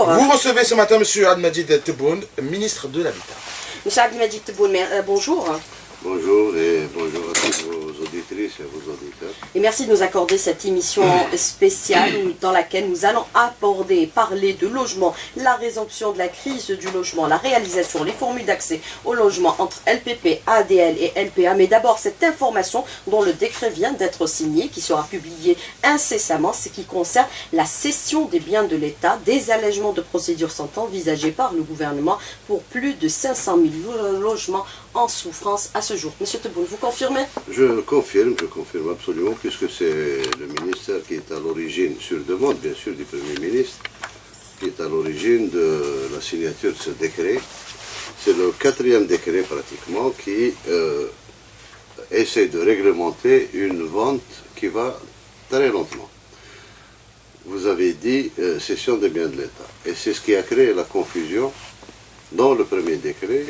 bonjour. Vous recevez ce matin M. Abdelmajid Tebboune, ministre de l'Habitat. M. Abdelmajid Tebboune, bonjour. Bonjour et bonjour à tous vos auditrices et vos auditeurs. Et merci de nous accorder cette émission spéciale dans laquelle nous allons aborder et parler de logement, la résorption de la crise du logement, la réalisation, les formules d'accès au logement entre LPP, ADL et LPA. Mais d'abord, cette information dont le décret vient d'être signé, qui sera publié incessamment, c'est qui concerne la cession des biens de l'État, des allègements de procédures sont envisagés par le gouvernement pour plus de 500 000 logements en souffrance à ce jour. Monsieur Tebboune, vous confirmez? Je confirme absolument, puisque c'est le ministère qui est à l'origine, sur demande bien sûr du Premier ministre, qui est à l'origine de la signature de ce décret. C'est le 4e décret pratiquement qui essaie de réglementer une vente qui va très lentement. Vous avez dit cession des biens de l'État. Et c'est ce qui a créé la confusion. Dans le premier décret,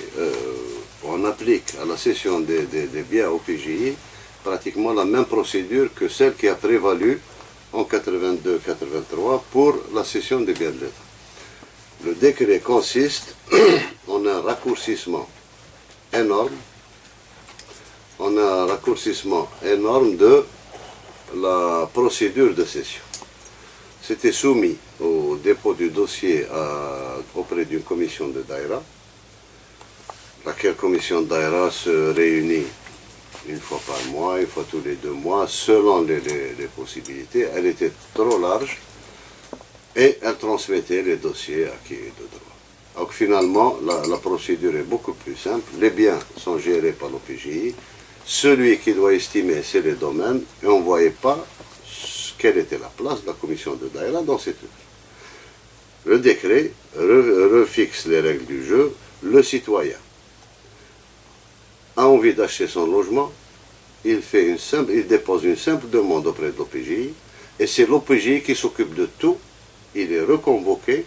on applique à la cession des biens au PJI pratiquement la même procédure que celle qui a prévalu en 82-83 pour la cession des biens de l'État. Le décret consiste en un raccourcissement énorme, de la procédure de cession. C'était soumis au dépôt du dossier auprès d'une commission de Daïra, laquelle commission de Daïra se réunit une fois par mois, une fois tous les 2 mois, selon les possibilités. Elle était trop large et elle transmettait les dossiers à qui est de droit. Donc finalement, la procédure est beaucoup plus simple. Les biens sont gérés par l'OPJI. Celui qui doit estimer, c'est les domaines, et on ne voyait pas quelle était la place de la commission de Daïra dans ces trucs. Le décret refixe les règles du jeu. Le citoyen a envie d'acheter son logement, il dépose une simple demande auprès de l'OPJI, et c'est l'OPJI qui s'occupe de tout. Il est reconvoqué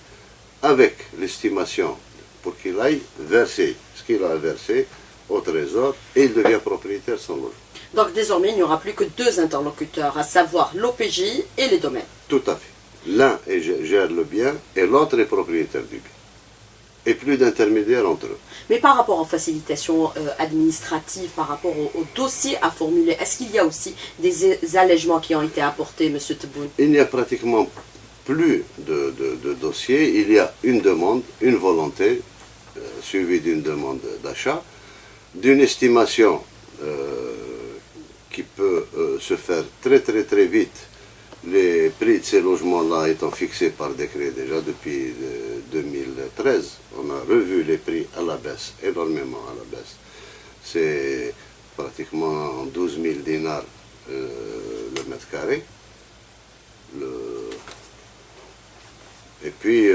avec l'estimation pour qu'il aille verser ce qu'il a versé au trésor, et il devient propriétaire de son logement. Donc désormais, il n'y aura plus que 2 interlocuteurs, à savoir l'OPJI et les domaines. Tout à fait. L'un gère le bien et l'autre est propriétaire du bien. Et plus d'intermédiaires entre eux. Mais par rapport aux facilitations administratives, par rapport au dossier à formuler, est-ce qu'il y a aussi des allègements qui ont été apportés, M. Tebboune? Il n'y a pratiquement plus de dossiers. Il y a une demande, une volonté, suivie d'une demande d'achat, d'une estimation qui peut se faire très vite. Les prix de ces logements-là étant fixés par décret déjà depuis 2013, on a revu les prix à la baisse, énormément à la baisse. C'est pratiquement 12 000 dinars le mètre carré. Et puis,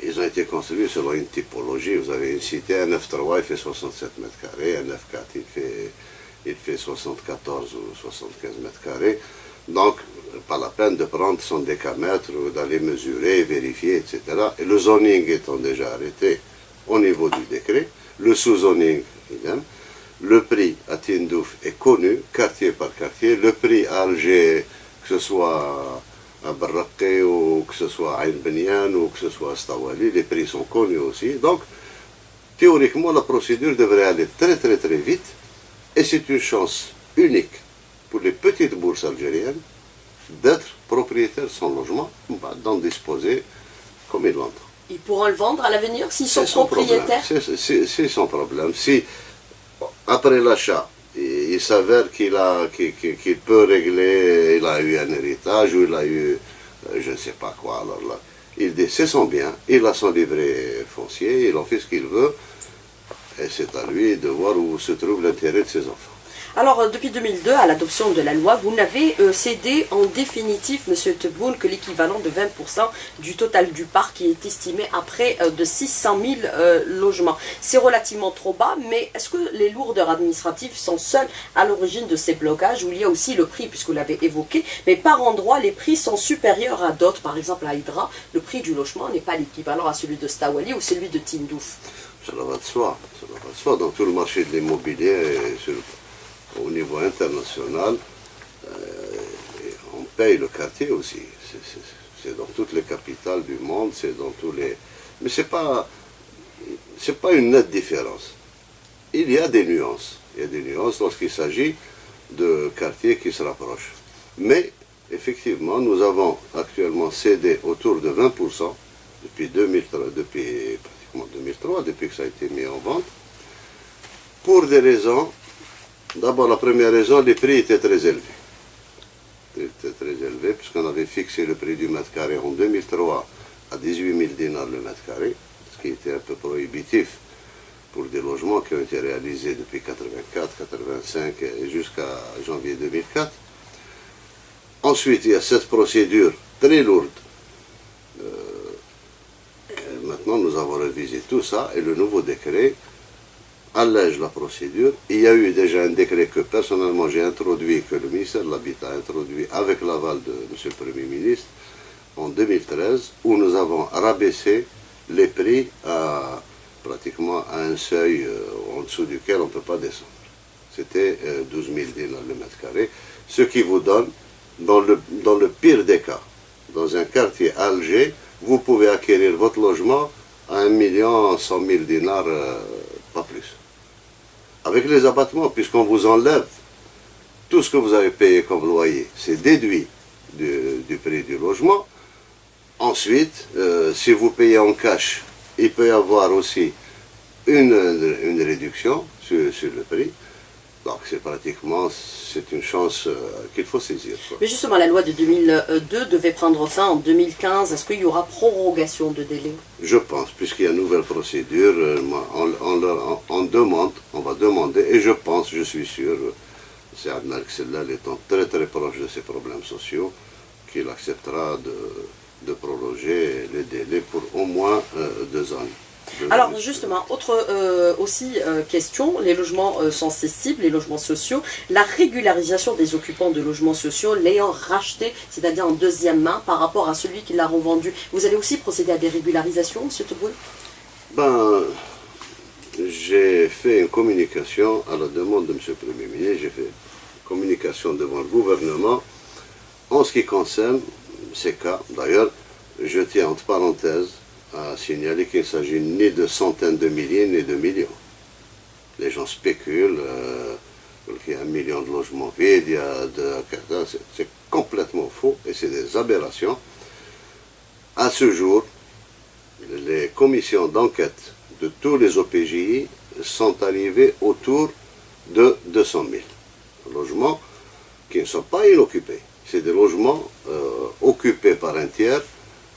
ils ont été construits selon une typologie. Vous avez une cité, un 9-3, il fait 67 mètres carrés, un 9-4, il fait 74 ou 75 mètres carrés. Donc, pas la peine de prendre son décamètre, d'aller mesurer, vérifier, etc. Et le zoning étant déjà arrêté au niveau du décret, le sous-zoning, idem. Le prix à Tindouf est connu, quartier par quartier. Le prix à Alger, que ce soit à Barraké, ou que ce soit à Ain Benian, ou que ce soit à Stawali, les prix sont connus aussi. Donc, théoriquement, la procédure devrait aller très vite. Et c'est une chance unique pour les petites bourses algériennes d'être propriétaires de son logement, d'en disposer comme ils l'entendent. Ils pourront le vendre à l'avenir s'ils sont propriétaires? C'est son problème. Si, après l'achat, il s'avère qu'il peut régler, il a eu un héritage, ou il a eu, je ne sais pas quoi, alors là, c'est son bien, il a son livret foncier, il en fait ce qu'il veut, et c'est à lui de voir où se trouve l'intérêt de ses enfants. Alors, depuis 2002, à l'adoption de la loi, vous n'avez cédé en définitif, M. Tebboune, que l'équivalent de 20% du total du parc qui est estimé à près de 600 000 logements. C'est relativement trop bas, mais est-ce que les lourdeurs administratives sont seules à l'origine de ces blocages, où il y a aussi le prix, puisque vous l'avez évoqué, mais par endroit, les prix sont supérieurs à d'autres. Par exemple, à Hydra, le prix du logement n'est pas l'équivalent à celui de Stawali ou celui de Tindouf. Cela va de soi. Dans tout le marché de l'immobilier, au niveau international, on paye le quartier aussi. C'est dans toutes les capitales du monde, c'est dans tous les... Mais c'est pas une nette différence. Il y a des nuances. Il y a des nuances lorsqu'il s'agit de quartiers qui se rapprochent. Mais, effectivement, nous avons actuellement cédé autour de 20% depuis pratiquement 2003, depuis que ça a été mis en vente, pour des raisons. D'abord, la première raison, les prix étaient très élevés. Ils étaient très élevés, puisqu'on avait fixé le prix du mètre carré en 2003 à 18 000 dinars le mètre carré, ce qui était un peu prohibitif pour des logements qui ont été réalisés depuis 84, 85 et jusqu'à janvier 2004. Ensuite, il y a cette procédure très lourde. Maintenant, nous avons révisé tout ça et le nouveau décret allège la procédure. Il y a eu déjà un décret que personnellement j'ai introduit, que le ministère de l'Habitat a introduit avec l'aval de M. le Premier ministre en 2013, où nous avons rabaissé les prix pratiquement à un seuil en dessous duquel on ne peut pas descendre. C'était 12 000 dinars le mètre carré, ce qui vous donne, dans le pire des cas, dans un quartier à Alger, vous pouvez acquérir votre logement à 1 100 000 dinars, pas plus. Avec les abattements, puisqu'on vous enlève tout ce que vous avez payé comme loyer, c'est déduit du prix du logement. Ensuite, si vous payez en cash, il peut y avoir aussi une réduction sur le prix. Donc c'est une chance qu'il faut saisir, quoi. Mais justement, la loi de 2002 devait prendre fin en 2015. Est-ce qu'il y aura prorogation de délai? Je pense, puisqu'il y a une nouvelle procédure, on va demander, et je pense, je suis sûr, c'est Adnan Sellal étant très très proche de ces problèmes sociaux, qu'il acceptera de prolonger les délais pour au moins 2 ans. Alors justement, autre question, les logements sensibles, les logements sociaux, la régularisation des occupants de logements sociaux l'ayant racheté, c'est-à-dire en deuxième main par rapport à celui qui l'a revendu. Vous allez aussi procéder à des régularisations, M. Tebboune? J'ai fait une communication à la demande de M. le Premier ministre, j'ai fait une communication devant le gouvernement en ce qui concerne ces cas. D'ailleurs, je tiens entre parenthèses à signaler qu'il ne s'agit ni de centaines de milliers ni de millions. Les gens spéculent qu'il y a 1 million de logements vides, c'est complètement faux et c'est des aberrations. À ce jour, les commissions d'enquête de tous les OPJI sont arrivées autour de 200 000 logements qui ne sont pas inoccupés. C'est des logements occupés par un tiers,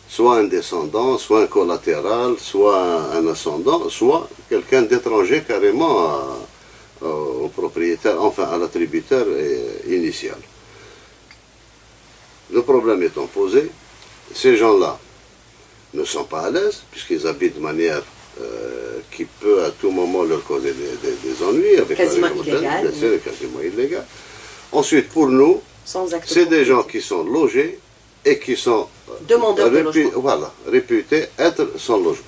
soit un descendant, soit un collatéral, soit un ascendant, soit quelqu'un d'étranger carrément au propriétaire, enfin à l'attributeur initial. Le problème étant posé, ces gens-là ne sont pas à l'aise, puisqu'ils habitent de manière qui peut à tout moment leur causer des ennuis, avec quasiment illégal. Quasiment illégal. Ensuite, pour nous, c'est des gens qui sont logés et qui sont demandeurs de logement. Voilà, réputés être sans logement.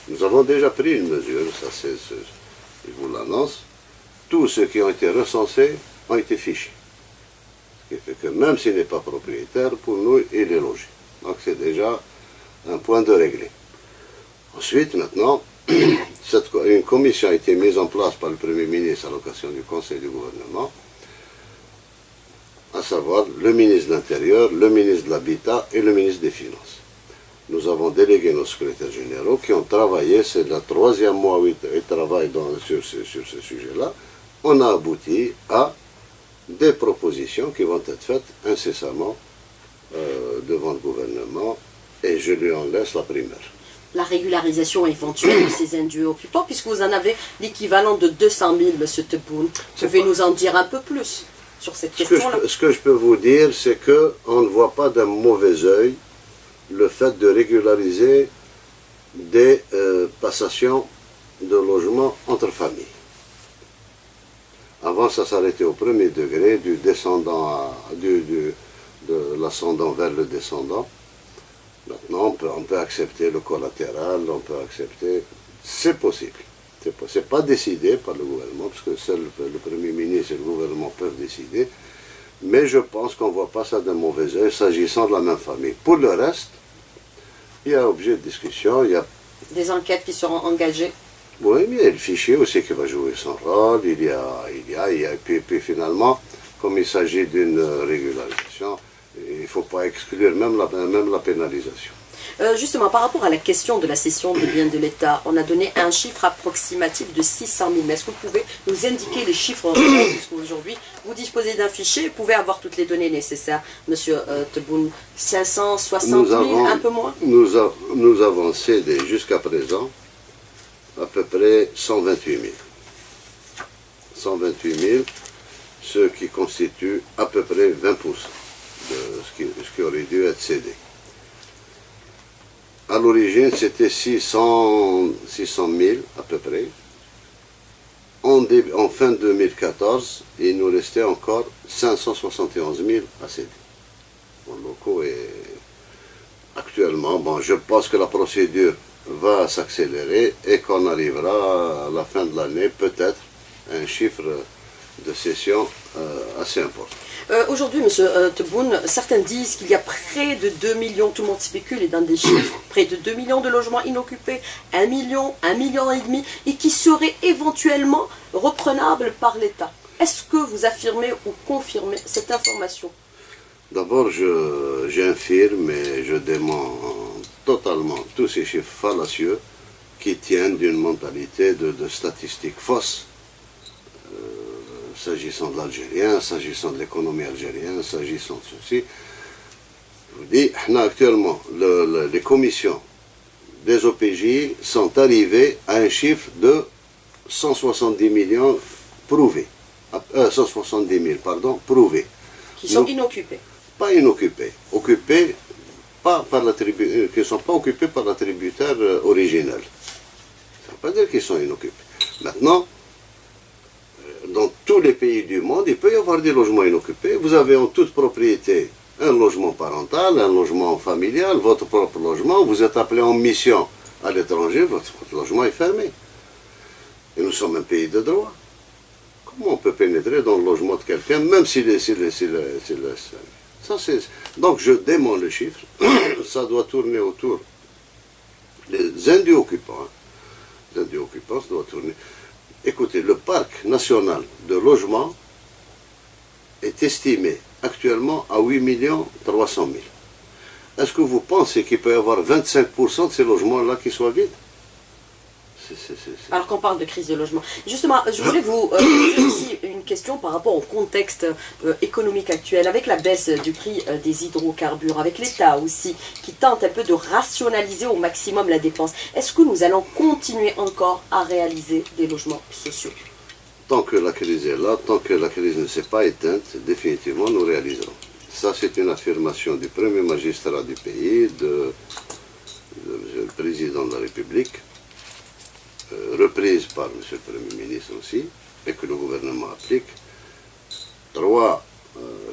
Nous avons déjà pris une mesure, ça je vous l'annonce. Tous ceux qui ont été recensés ont été fichés. Ce qui fait que même s'il n'est pas propriétaire, pour nous, il est logé. Donc c'est déjà un point de réglé. Ensuite, maintenant, une commission a été mise en place par le Premier ministre à l'occasion du Conseil du gouvernement, à savoir le ministre de l'Intérieur, le ministre de l'Habitat et le ministre des Finances. Nous avons délégué nos secrétaires généraux qui ont travaillé, c'est le 3e mois où ils travaillent sur ce sujet-là. On a abouti à des propositions qui vont être faites incessamment devant le gouvernement et je lui en laisse la primeur. La régularisation éventuelle de ces indus occupants, puisque vous en avez l'équivalent de 200 000, M. Tebboune. Vous pouvez nous en dire un peu plus sur cette question-là? Ce que je peux vous dire, c'est qu'on ne voit pas d'un mauvais œil le fait de régulariser des passations de logements entre familles. Avant, ça s'arrêtait au premier degré, du descendant de l'ascendant vers le descendant. Maintenant, on peut accepter le collatéral, on peut accepter... C'est possible. Ce n'est pas décidé par le gouvernement, parce que seul le Premier ministre et le gouvernement peuvent décider, Mais je pense qu'on ne voit pas ça d'un mauvais œil s'agissant de la même famille. Pour le reste, il y a objet de discussion, il y a... Des enquêtes qui seront engagées. Oui, mais il y a le fichier aussi qui va jouer son rôle, puis finalement, comme il s'agit d'une régularisation, il ne faut pas exclure même la pénalisation. Justement, par rapport à la question de la cession des biens de l'État, on a donné un chiffre approximatif de 600 000. Mais est-ce que vous pouvez nous indiquer les chiffres réels, puisqu'aujourd'hui, vous disposez d'un fichier, vous pouvez avoir toutes les données nécessaires, Monsieur Tebboune? 560 000, un peu moins? Nous avons cédé jusqu'à présent à peu près 128 000. 128 000, ce qui constitue à peu près 20% de ce qui aurait dû être cédé. À l'origine, c'était 600 000 à peu près. En fin 2014, il nous restait encore 571 000 à céder. Mon locaux est actuellement, bon, je pense que la procédure va s'accélérer et qu'on arrivera à la fin de l'année peut-être à un chiffre de cession assez important. Aujourd'hui, M. Tebboune, certains disent qu'il y a près de 2 millions, tout le monde spécule et donne des chiffres, près de 2 millions de logements inoccupés, 1 million et demi, et qui seraient éventuellement reprenables par l'État. Est-ce que vous affirmez ou confirmez cette information? D'abord, j'infirme et je dément totalement tous ces chiffres fallacieux qui tiennent d'une mentalité de statistiques fausses. S'agissant de l'Algérien, s'agissant de l'économie algérienne, s'agissant de ceci. Je vous dis, actuellement, les commissions des OPJ sont arrivées à un chiffre de 170 millions prouvés. 170 000, pardon, prouvés. Qui sont inoccupés. Pas inoccupés. Occupés, qui ne sont pas occupés par l'attributaire originel. Ça ne veut pas dire qu'ils sont inoccupés. Maintenant, dans tous les pays du monde, il peut y avoir des logements inoccupés. Vous avez en toute propriété un logement parental, un logement familial, votre propre logement. Vous êtes appelé en mission à l'étranger, votre logement est fermé. Et nous sommes un pays de droit. Comment on peut pénétrer dans le logement de quelqu'un, même s'il est ça, donc je dément le chiffre. Ça doit tourner autour des indus occupants. Hein. Les indus occupants, ça doit tourner... Écoutez, le parc national de logement est estimé actuellement à 8 300 000. Est-ce que vous pensez qu'il peut y avoir 25% de ces logements-là qui soient vides? Alors qu'on parle de crise de logement. Justement, je voulais vous poser aussi une question par rapport au contexte économique actuel, avec la baisse du prix des hydrocarbures, avec l'État aussi, qui tente un peu de rationaliser au maximum la dépense. Est-ce que nous allons continuer encore à réaliser des logements sociaux? Tant que la crise est là, tant que la crise ne s'est pas éteinte, définitivement nous réaliserons. Ça, c'est une affirmation du premier magistrat du pays, du président de la République, reprise par M. le Premier ministre aussi, et que le gouvernement applique. Trois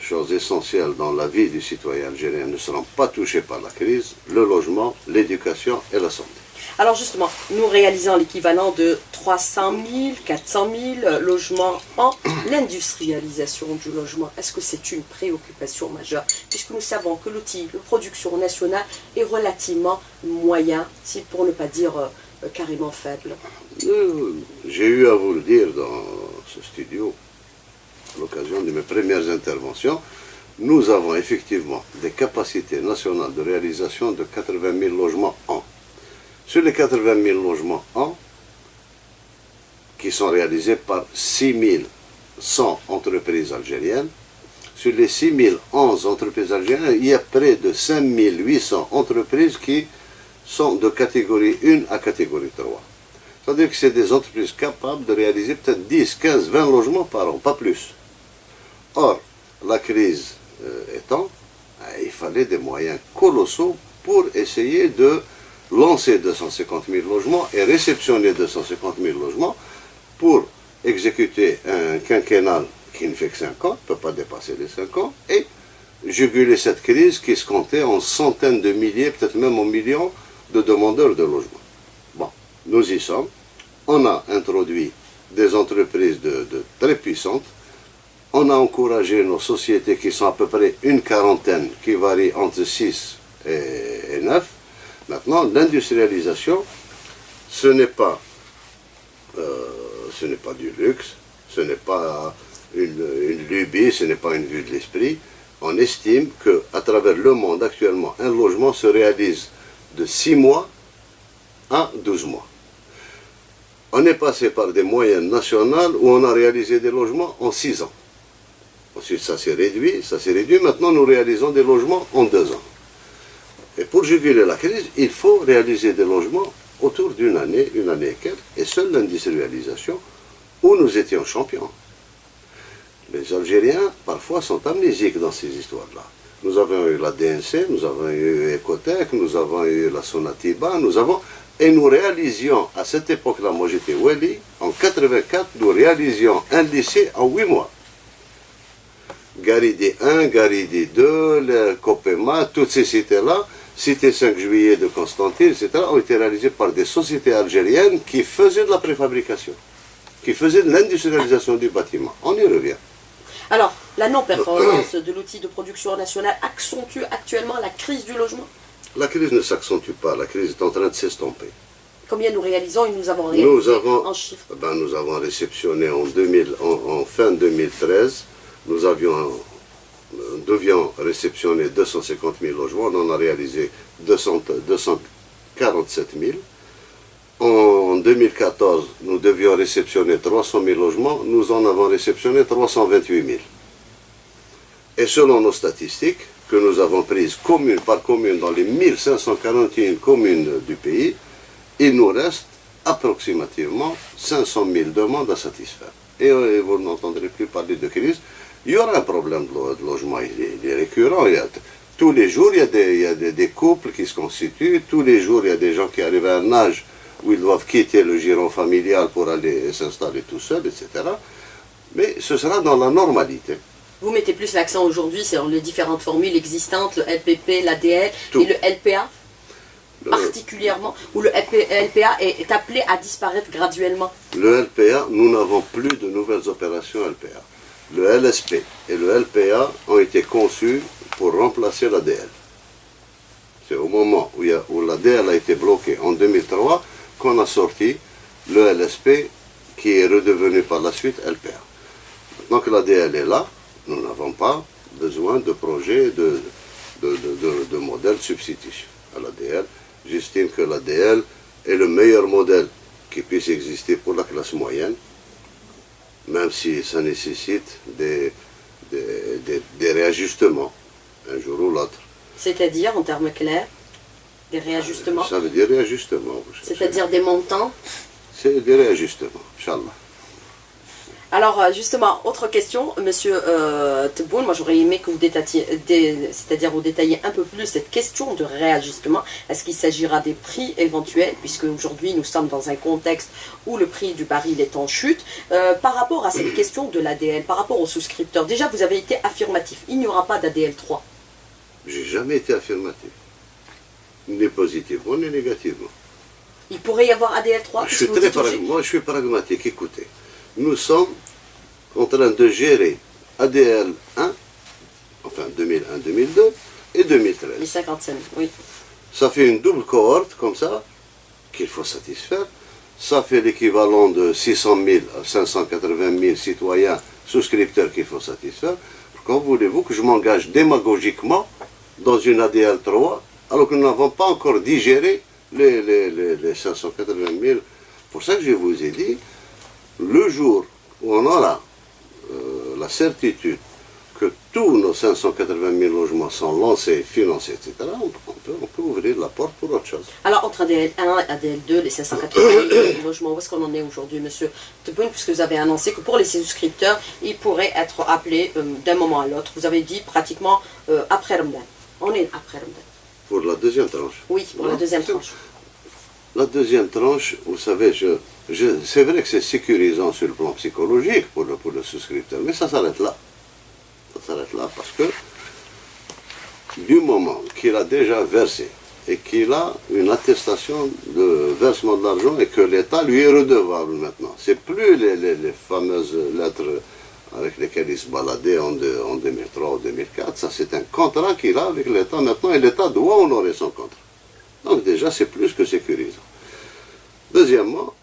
choses essentielles dans la vie du citoyen algérien ne seront pas touchées par la crise: le logement, l'éducation et la santé. Alors justement, nous réalisons l'équivalent de 300 000, 400 000 logements en l'industrialisation du logement. Est-ce que c'est une préoccupation majeure? Puisque nous savons que l'outil de production nationale est relativement moyen, si pour ne pas dire carrément faible. J'ai eu à vous le dire dans ce studio, à l'occasion de mes premières interventions, nous avons effectivement des capacités nationales de réalisation de 80 000 logements an. Sur les 80 000 logements an, qui sont réalisés par 6 100 entreprises algériennes, sur les 6 011 entreprises algériennes, il y a près de 5 800 entreprises qui sont de catégorie 1 à catégorie 3. C'est-à-dire que c'est des entreprises capables de réaliser peut-être 10, 15, 20 logements par an, pas plus. Or, la crise étant, il fallait des moyens colossaux pour essayer de lancer 250 000 logements et réceptionner 250 000 logements pour exécuter un quinquennal qui ne fait que 5 ans, ne peut pas dépasser les 5 ans, et juguler cette crise qui se comptait en centaines de milliers, peut-être même en millions de demandeurs de logement. Bon, nous y sommes. On a introduit des entreprises très puissantes On a encouragé nos sociétés qui sont à peu près une quarantaine, qui varient entre 6 et 9. Maintenant, l'industrialisation, ce n'est pas du luxe, ce n'est pas une lubie, ce n'est pas une vue de l'esprit. On estime qu'à travers le monde actuellement, un logement se réalise de 6 mois à 12 mois. On est passé par des moyennes nationales où on a réalisé des logements en 6 ans. Ensuite, ça s'est réduit. Maintenant, nous réalisons des logements en 2 ans. Et pour juguler la crise, il faut réaliser des logements autour d'une année et quelques. Et seule l'industrialisation, où nous étions champions. Les Algériens, parfois, sont amnésiques dans ces histoires-là. Nous avons eu la DNC, nous avons eu Ecotech, nous avons eu la Sonatiba, et nous réalisions, à cette époque-là, moi j'étais Wali, en 84, nous réalisions un lycée en 8 mois. Garidi 1, Garidi 2, le Copema, toutes ces cités-là, Cité 5 juillet de Constantine, etc., ont été réalisées par des sociétés algériennes qui faisaient de la préfabrication, qui faisaient de l'industrialisation du bâtiment. On y revient. Alors, la non-performance de l'outil de production nationale accentue actuellement la crise du logement? La crise ne s'accentue pas, la crise est en train de s'estomper. Combien nous réalisons et nous avons réalisé en chiffres? Nous avons réceptionné en fin 2013, nous devions réceptionner 250 000 logements, on en a réalisé 247 000. En 2014, nous devions réceptionner 300 000 logements, nous en avons réceptionné 328 000. Et selon nos statistiques, que nous avons prises commune par commune dans les 1541 communes du pays, il nous reste approximativement 500 000 demandes à satisfaire. Et vous n'entendrez plus parler de crise. Il y aura un problème de logement, il est récurrent. Tous les jours, il y a des couples qui se constituent, tous les jours, il y a des gens qui arrivent à un âge où ils doivent quitter le giron familial pour aller s'installer tout seuls, etc. Mais ce sera dans la normalité. Vous mettez plus l'accent aujourd'hui sur les différentes formules existantes, le LPP, l'ADL et le LPA particulièrement, où le LPA est appelé à disparaître graduellement. Le LPA, nous n'avons plus de nouvelles opérations LPA. Le LSP et le LPA ont été conçus pour remplacer l'ADL. C'est au moment où l'ADL a été bloqué en 2003 qu'on a sorti le LSP qui est redevenu par la suite LPA. Maintenant que l'ADL est là, nous n'avons pas besoin de projets de modèles de substitution à l'ADL. J'estime que l'ADL est le meilleur modèle qui puisse exister pour la classe moyenne, même si ça nécessite des réajustements, un jour ou l'autre. C'est-à-dire, en termes clairs, des réajustements? Ça veut dire réajustements. C'est-à-dire des montants? C'est des réajustements, Inch'Allah. Alors justement, autre question, Monsieur Tebboune, moi j'aurais aimé que vous détailliez un peu plus cette question de réajustement. Est-ce qu'il s'agira des prix éventuels, puisque aujourd'hui nous sommes dans un contexte où le prix du baril est en chute, par rapport à cette question de l'ADL, par rapport aux souscripteurs? Déjà vous avez été affirmatif, il n'y aura pas d'ADL 3. J'ai jamais été affirmatif, ni positivement ni négativement. Il pourrait y avoir ADL 3? Moi je suis pragmatique, écoutez. Nous sommes en train de gérer ADL 1, enfin 2001, 2002 et 2013. Les 55, oui. Ça fait une double cohorte comme ça, qu'il faut satisfaire. Ça fait l'équivalent de 600 000 à 580 000 citoyens souscripteurs qu'il faut satisfaire. Quand voulez-vous que je m'engage démagogiquement dans une ADL 3 alors que nous n'avons pas encore digéré les 580 000? Pour ça que je vous ai dit, le jour où on aura la certitude que tous nos 580 000 logements sont lancés, financés, etc., on peut ouvrir la porte pour autre chose. Alors, entre ADL 1 et ADL 2, les 580 000 logements, où est-ce qu'on en est aujourd'hui, monsieur Tebboune, puisque vous avez annoncé que pour les souscripteurs, ils pourraient être appelés d'un moment à l'autre. Vous avez dit pratiquement après Ramadan. On est après Ramadan. Pour la deuxième tranche? Oui, pour la deuxième tranche. La deuxième tranche, vous savez, c'est vrai que c'est sécurisant sur le plan psychologique pour le souscripteur, mais ça s'arrête là. Ça s'arrête là parce que du moment qu'il a déjà versé et qu'il a une attestation de versement de l'argent et que l'État lui est redevable maintenant, c'est plus les fameuses lettres avec lesquels il se baladait en 2003 ou 2004. Ça, c'est un contrat qu'il a avec l'État maintenant, et l'État doit honorer son contrat. Donc déjà, c'est plus que sécurisant. Deuxièmement,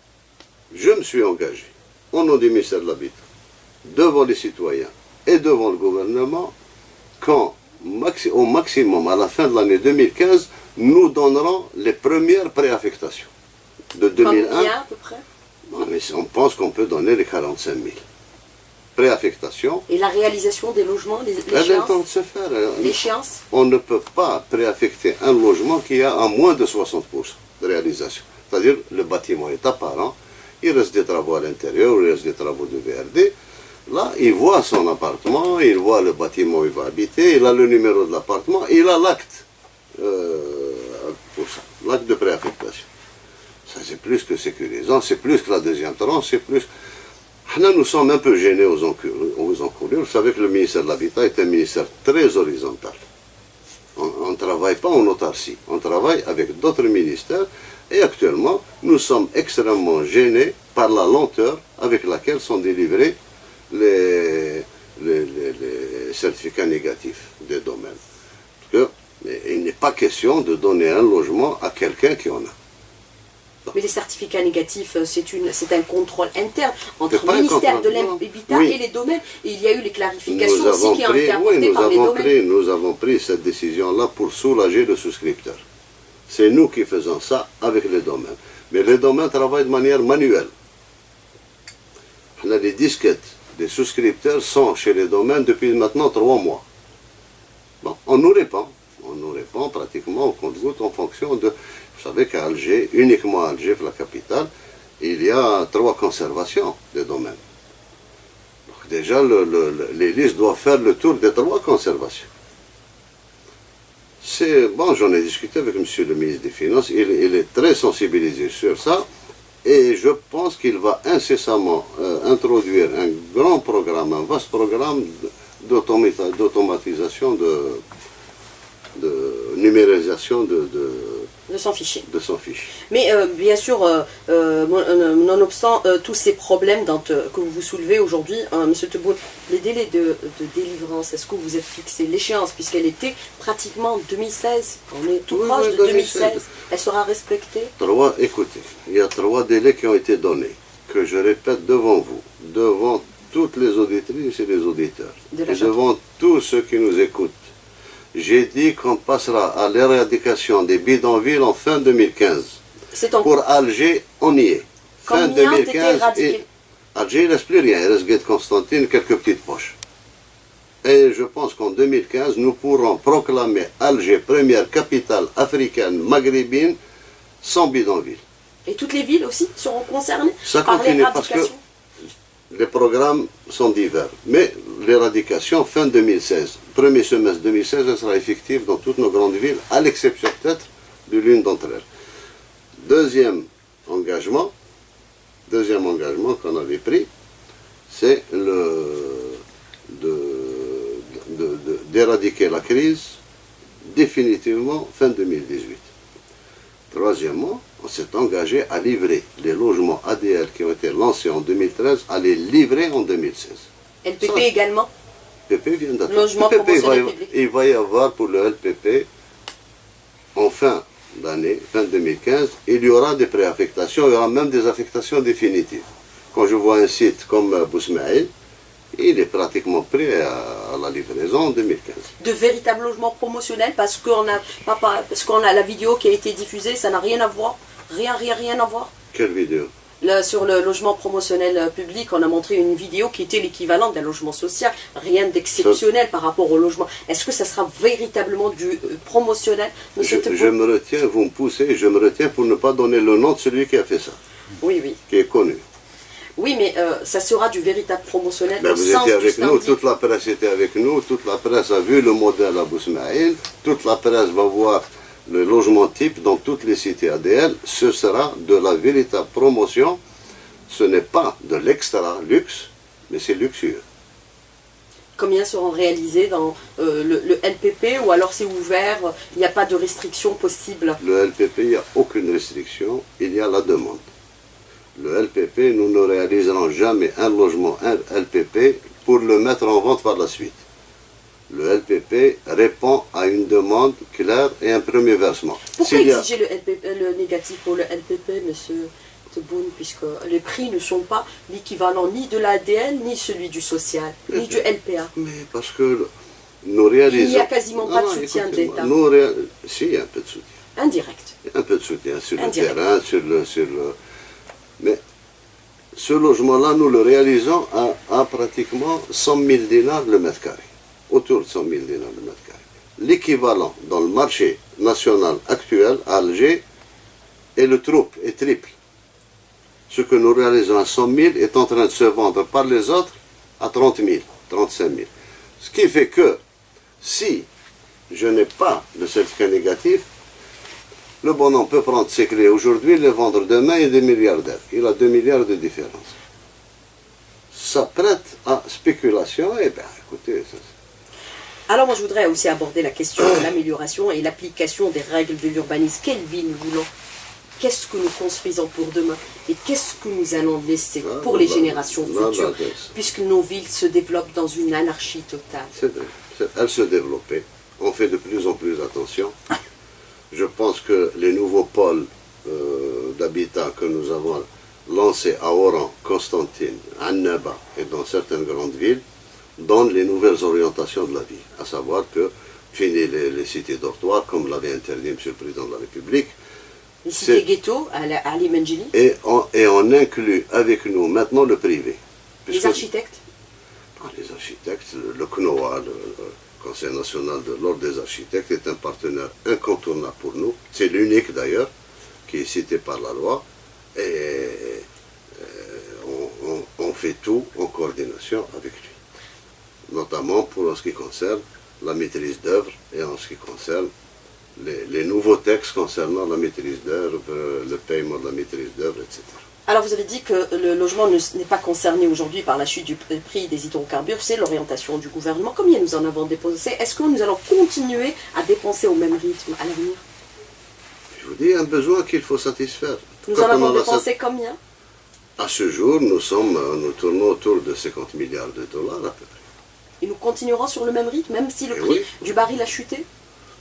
je me suis engagé, au nom du ministère de l'Habitat, devant les citoyens et devant le gouvernement, quand, au maximum, à la fin de l'année 2015, nous donnerons les premières préaffectations. De 2001, combien à peu près? Non, mais on pense qu'on peut donner les 45 000 préaffectations. Et la réalisation des logements, Elle est en train de se faire. l'échéance? On ne peut pas préaffecter un logement qui a à moins de 60% de réalisation. C'est-à-dire, le bâtiment est apparent, il reste des travaux à l'intérieur, il reste des travaux de VRD. Là, il voit son appartement, il voit le bâtiment où il va habiter, il a le numéro de l'appartement, il a l'acte pour ça, l'acte de préaffectation. Ça, c'est plus que sécurisant, c'est plus que la deuxième tranche, c'est plus... Nous sommes un peu gênés aux encourus. Vous savez que le ministère de l'Habitat est un ministère très horizontal. On ne travaille pas en autarcie, on travaille avec d'autres ministères, et actuellement, nous sommes extrêmement gênés par la lenteur avec laquelle sont délivrés les certificats négatifs des domaines. Parce qu'il n'est pas question de donner un logement à quelqu'un qui en a. Mais les certificats négatifs, c'est un contrôle interne entre le ministère de l'Habitat et les domaines. Et il y a eu les clarifications aussi qui ont été apportées par les domaines. Nous avons pris cette décision-là pour soulager le souscripteur. C'est nous qui faisons ça avec les domaines. Mais les domaines travaillent de manière manuelle. Les disquettes des souscripteurs sont chez les domaines depuis maintenant 3 mois. Bon, on nous répond. On nous répond pratiquement au compte-gouttes en fonction de... Vous savez qu'à Alger, uniquement à Alger, la capitale, il y a 3 conservations des domaines. Donc déjà, les listes doivent faire le tour des 3 conservations. C'est bon, j'en ai discuté avec M. le ministre des Finances, il est très sensibilisé sur ça, et je pense qu'il va incessamment introduire un grand programme, un vaste programme d'automatisation, de numérisation de son fichier. Mais bien sûr, nonobstant tous ces problèmes que vous soulevez aujourd'hui, M. Tebboune, les délais de délivrance, est-ce que vous êtes fixé l'échéance, puisqu'elle était pratiquement en 2016, on est tout proche de 2016, elle sera respectée? Écoutez, il y a 3 délais qui ont été donnés, que je répète devant vous, devant toutes les auditrices et les auditeurs, et devant tous ceux qui nous écoutent. J'ai dit qu'on passera à l'éradication des bidonvilles en fin 2015. Pour Alger, on y est. Fin 2015, Alger, il ne reste plus rien. Il reste Guet Constantine, quelques petites poches. Et je pense qu'en 2015, nous pourrons proclamer Alger première capitale africaine maghrébine sans bidonville. Et toutes les villes aussi seront concernées Ça par continue parce que les programmes sont divers. Mais l'éradication, fin 2016, premier semestre 2016, elle sera effective dans toutes nos grandes villes, à l'exception peut-être de l'une d'entre elles. Deuxième engagement qu'on avait pris, c'est d'éradiquer la crise définitivement fin 2018. Troisièmement, on s'est engagé à livrer les logements ADL qui ont été lancés en 2013, à les livrer en 2016. LPP également? LPP vient d'attendre. Logement promotionnel public. Il va y avoir pour le LPP, en fin d'année, fin 2015, il y aura des préaffectations, il y aura même des affectations définitives. Quand je vois un site comme Bousmaïl, il est pratiquement prêt à la livraison en 2015. De véritables logements promotionnels, parce qu'on a la vidéo qui a été diffusée, ça n'a rien à voir? Rien à voir? Quelle vidéo? Sur le logement promotionnel public, on a montré une vidéo qui était l'équivalent d'un logement social, rien d'exceptionnel par rapport au logement. Est-ce que ça sera véritablement du promotionnel, monsieur Tebboune? Je me retiens, vous me poussez, je me retiens pour ne pas donner le nom de celui qui a fait ça. Oui. Qui est connu. Oui, mais ça sera du véritable promotionnel au vous sens étiez avec du nous, standing. toute la presse était avec nous, toute la presse a vu le modèle à Bousmaïl, toute la presse va voir le logement type dans toutes les cités ADL. Ce sera de la véritable promotion. Ce n'est pas de l'extra luxe, mais c'est luxueux. Combien seront réalisés dans le LPP, ou alors c'est ouvert, il n'y a pas de restriction possible? Le LPP, il n'y a aucune restriction, il y a la demande. Le LPP, nous ne réaliserons jamais un logement LPP pour le mettre en vente par la suite. Le LPP répond à une demande claire et un premier versement. Pourquoi exiger le négatif pour le LPP, monsieur Tebboune, puisque les prix ne sont pas l'équivalent ni de l'ADN, ni celui du social, ni du LPA? Mais parce que nous réalisons... Il n'y a quasiment pas de soutien de l'État. Si, il y a un peu de soutien. Indirect. Il y a un peu de soutien sur le terrain, sur le... Mais ce logement-là, nous le réalisons à pratiquement 100 000 dinars le mètre carré. Autour de 100 000 dinars le mètre carré. L'équivalent dans le marché national actuel à Alger est le triple. Ce que nous réalisons à 100 000 est en train de se vendre par les autres à 30 000, 35 000. Ce qui fait que si je n'ai pas de certificat négatif, le bonhomme peut prendre ses clés aujourd'hui, les vendre demain et des milliardaires. Il a 2 milliards de différence. Ça prête à spéculation et bien écoutez... Alors moi je voudrais aussi aborder la question de l'amélioration et l'application des règles de l'urbanisme. Quelle vie nous voulons? Qu'est-ce que nous construisons pour demain? Et qu'est-ce que nous allons laisser pour les générations futures? Puisque nos villes se développent dans une anarchie totale. C'est vrai. Elles se développent. On fait de plus en plus attention. Je pense que les nouveaux pôles d'habitat que nous avons lancés à Oran, Constantine, Annaba et dans certaines grandes villes donnent les nouvelles orientations de la vie. À savoir que fini les cités dortoirs, comme l'avait interdit M. le Président de la République. Les cités ghetto à Ali Menjili. Et on inclut avec nous maintenant le privé. Les architectes? Les architectes, le CNOA, le Conseil national de l'ordre des architectes, est un partenaire incontournable pour nous. C'est l'unique d'ailleurs qui est cité par la loi. Et on fait tout en coordination avec lui. Notamment pour ce qui concerne la maîtrise d'œuvre et en ce qui concerne les nouveaux textes concernant la maîtrise d'œuvre, le paiement de la maîtrise d'œuvre, etc. Alors vous avez dit que le logement n'est pas concerné aujourd'hui par la chute du prix des hydrocarbures, c'est l'orientation du gouvernement. Combien nous en avons dépensé? Est-ce que nous allons continuer à dépenser au même rythme à l'avenir? Je vous dis, un besoin qu'il faut satisfaire. Nous en avons dépensé combien? À ce jour, nous tournons autour de 50 milliards de dollars à peu près. Et nous continuerons sur le même rythme, même si le prix du baril a chuté?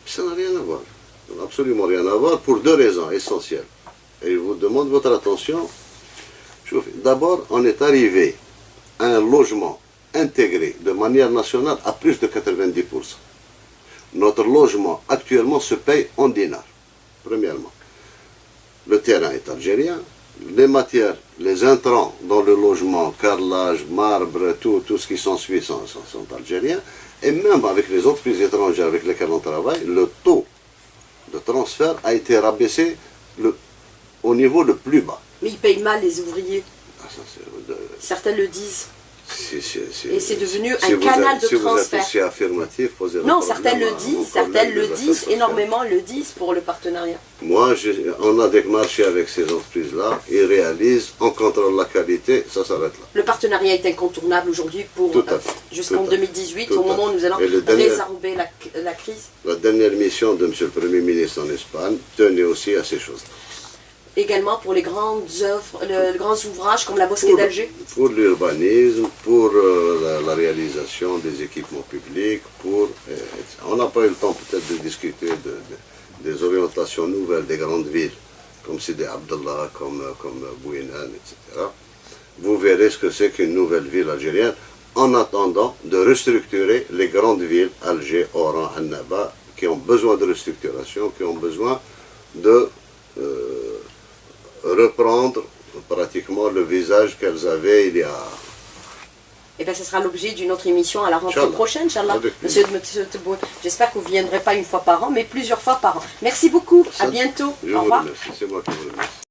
Ça n'a rien à voir. Ça n'a absolument rien à voir pour deux raisons essentielles. Et je vous demande votre attention. D'abord, on est arrivé à un logement intégré de manière nationale à plus de 90%. Notre logement actuellement se paye en dinars, premièrement. Le terrain est algérien. Les matières, les intrants dans le logement, carrelage, marbre, tout ce qui s'ensuit sont algériens. Et même avec les entreprises étrangères avec lesquelles on travaille, le taux de transfert a été rabaissé au niveau le plus bas. Mais ils payent mal les ouvriers. Certains le disent. Et c'est devenu un canal de transfert. Si vous êtes aussi affirmatif, posez non, certains le disent, énormément le disent pour le partenariat. Moi, on a démarché avec ces entreprises-là, ils réalisent, on contrôle la qualité, ça s'arrête là. Le partenariat est incontournable aujourd'hui pour jusqu'en 2018, au moment où nous allons résorber la crise. La dernière mission de M. le Premier ministre en Espagne tenait aussi à ces choses-là. Également pour les grandes œuvres, les grands ouvrages comme la mosquée d'Alger? Pour l'urbanisme, pour la réalisation des équipements publics, on n'a pas eu le temps peut-être de discuter des orientations nouvelles des grandes villes, comme Sidi Abdallah, comme Bouinan, etc. Vous verrez ce que c'est qu'une nouvelle ville algérienne, en attendant de restructurer les grandes villes, Alger, Oran, Annaba, qui ont besoin de restructuration, qui ont besoin de reprendre pratiquement le visage qu'elles avaient il y a... Eh bien, ce sera l'objet d'une autre émission à la rentrée prochaine, Inch'Allah. Monsieur Tebboune, j'espère que vous ne viendrez pas une fois par an, mais plusieurs fois par an. Merci beaucoup, à bientôt. Au revoir. Je vous remercie, c'est moi qui vous remercie.